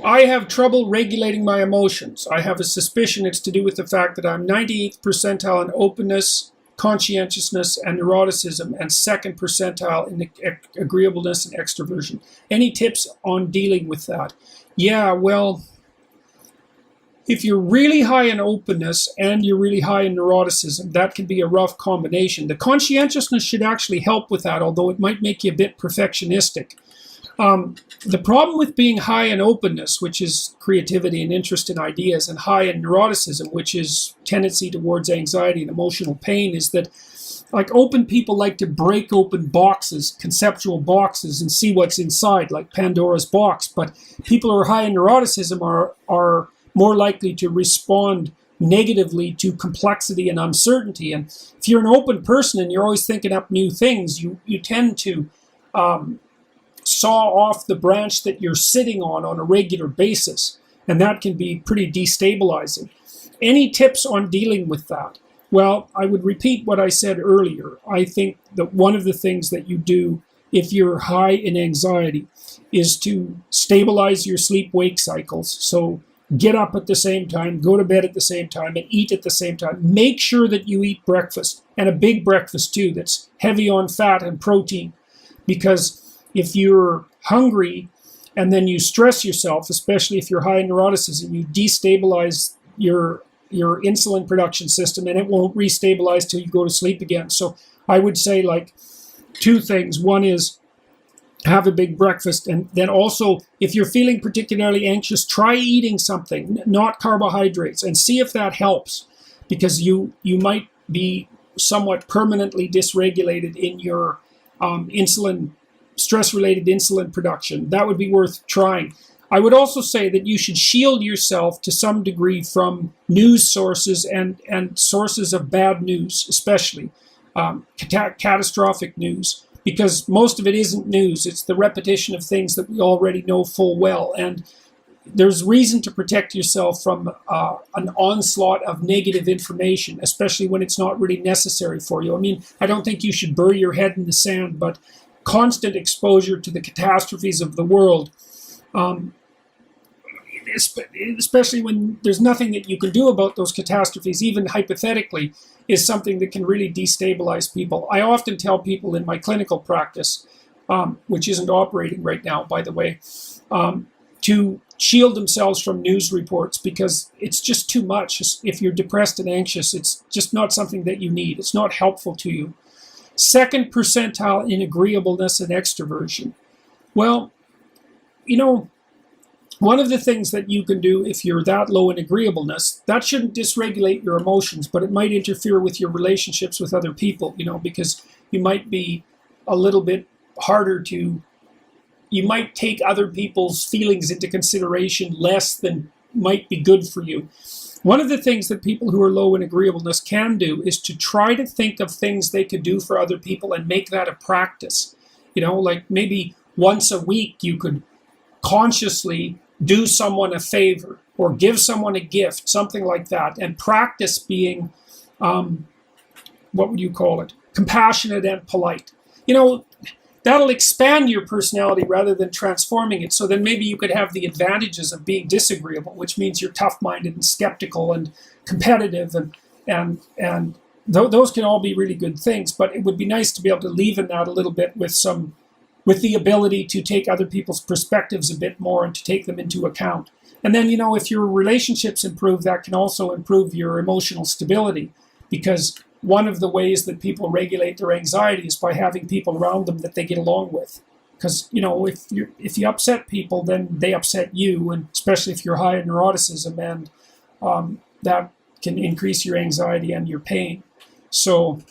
I have trouble regulating my emotions. I have a suspicion it's to do with the fact that I'm 98th percentile in openness, conscientiousness, and neuroticism, and 2nd percentile in agreeableness and extroversion. Any tips on dealing with that? Yeah, well, if you're really high in openness and you're really high in neuroticism, that can be a rough combination. The conscientiousness should actually help with that, although it might make you a bit perfectionistic. The problem with being high in openness, which is creativity and interest in ideas, and high in neuroticism, which is tendency towards anxiety and emotional pain, is that like open people like to break open boxes, conceptual boxes, and see what's inside, like Pandora's box. But people who are high in neuroticism are more likely to respond negatively to complexity and uncertainty. And if you're an open person and you're always thinking up new things, you tend to saw off the branch that you're sitting on a regular basis, and that can be pretty destabilizing. Any tips on dealing with that? Well, I would repeat what I said earlier. I think that one of the things that you do if you're high in anxiety is to stabilize your sleep-wake cycles. So get up at the same time, go to bed at the same time, and eat at the same time. Make sure that you eat breakfast, and a big breakfast too, that's heavy on fat and protein. Because if you're hungry and then you stress yourself, especially if you're high in neuroticism, you destabilize your insulin production system, and it won't restabilize till you go to sleep again. So I would say like two things. One is have a big breakfast, and then also if you're feeling particularly anxious, try eating something, not carbohydrates, and see if that helps, because you might be somewhat permanently dysregulated in your stress-related insulin production. That would be worth trying. I would also say that you should shield yourself to some degree from news sources and sources of bad news, especially catastrophic news, because most of it isn't news. It's the repetition of things that we already know full well. And there's reason to protect yourself from an onslaught of negative information, especially when it's not really necessary for you. I mean, I don't think you should bury your head in the sand, but constant exposure to the catastrophes of the world, especially when there's nothing that you can do about those catastrophes, even hypothetically, is something that can really destabilize people. I often tell people in my clinical practice, which isn't operating right now, by the way, to shield themselves from news reports, because it's just too much. If you're depressed and anxious, it's just not something that you need. It's not helpful to you. 2nd percentile in agreeableness and extroversion. Well, you know, one of the things that you can do if you're that low in agreeableness, that shouldn't dysregulate your emotions, but it might interfere with your relationships with other people, you know, because you might be a little bit harder to, you might take other people's feelings into consideration less than might be good for you. One of the things that people who are low in agreeableness can do is to try to think of things they could do for other people and make that a practice. You know, like maybe once a week you could consciously do someone a favor or give someone a gift, something like that, and practice being, what would you call it, compassionate and polite. You know, that'll expand your personality rather than transforming it. So then maybe you could have the advantages of being disagreeable, which means you're tough-minded and skeptical and competitive, and those can all be really good things. But it would be nice to be able to leaven that a little bit with the ability to take other people's perspectives a bit more and to take them into account. And then, you know, if your relationships improve, that can also improve your emotional stability, because one of the ways that people regulate their anxiety is by having people around them that they get along with. Because, you know, if you upset people, then they upset you, and especially if you're high in neuroticism, and that can increase your anxiety and your pain. So